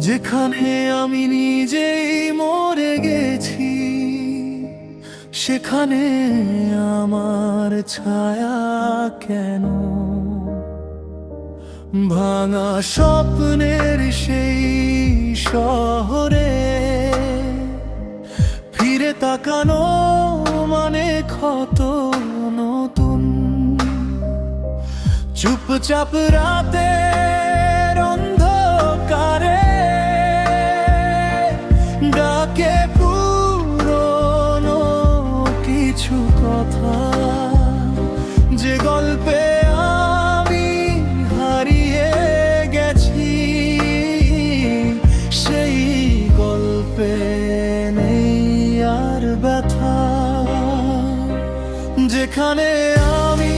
যেখানে আমি নিজেই মরে গেছি, সেখানে আমার ছায়া কেন? ভাঙা স্বপ্নের সেই শহরে ফিরে তাকানো মানে ক্ষত নতুন। চুপচাপ রাতের অন্ধকারে ডাকে পুরনো কিছু কথা, যে গল্পে আমি হারিয়ে গেছি, সেই গল্পে নেই আর ব্যথা। যেখানে আমি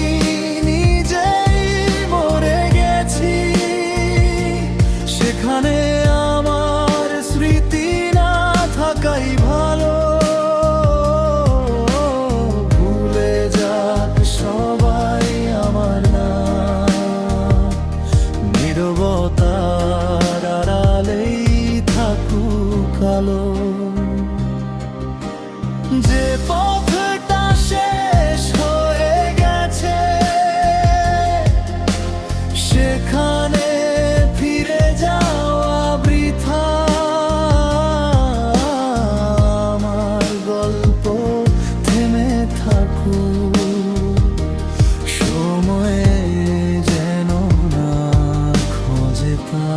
নিজেই মরে গেছি, সেখানে আমার স্মৃতি না থাকাই ভালো। ভুলে যাক সবাই আমার নাম, নীরবতার আড়ালেই থাকুক আলো। যে পথটা শেষ হয়ে গেছে, সেখানে ফিরে যাওয়া বৃথা। আমার গল্প থেমে থাকুক, সময়ে যেন না খোঁজে তা।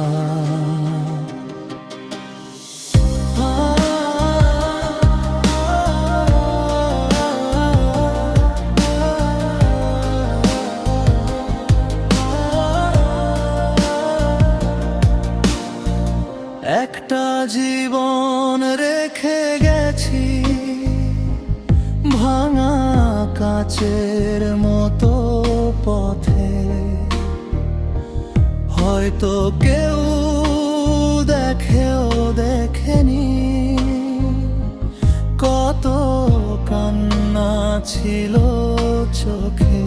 একটা জীবন রেখে গেছি, ভাঙা কাচের মতো পথে। হয়তো কেউ দেখেও দেখেনি কত কান্না ছিল চোখে।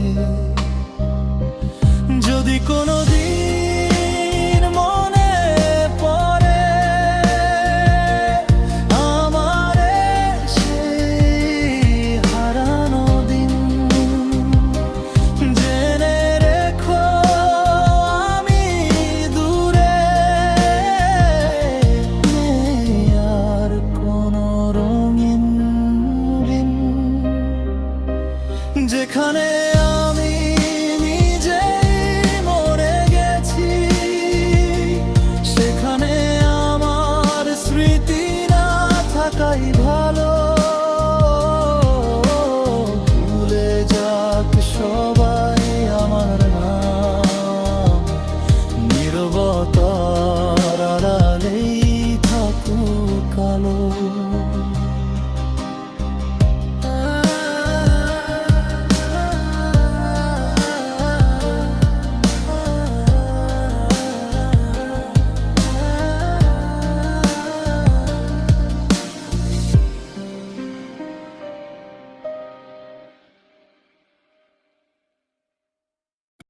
যদি কোনোদিন মনে পড়ে আমার সেই হারানো দিন, জেনে রেখো আমি দূরে নেই আর কোনো রঙিন দিন। যেখানে আমি নিজেই মরে গেছি, সেখানে আমার স্মৃতি না থাকাই ভালো। ভুলে যাক সবাই আমার নাম, নীরবতার আড়ালেই থাকুক আলো।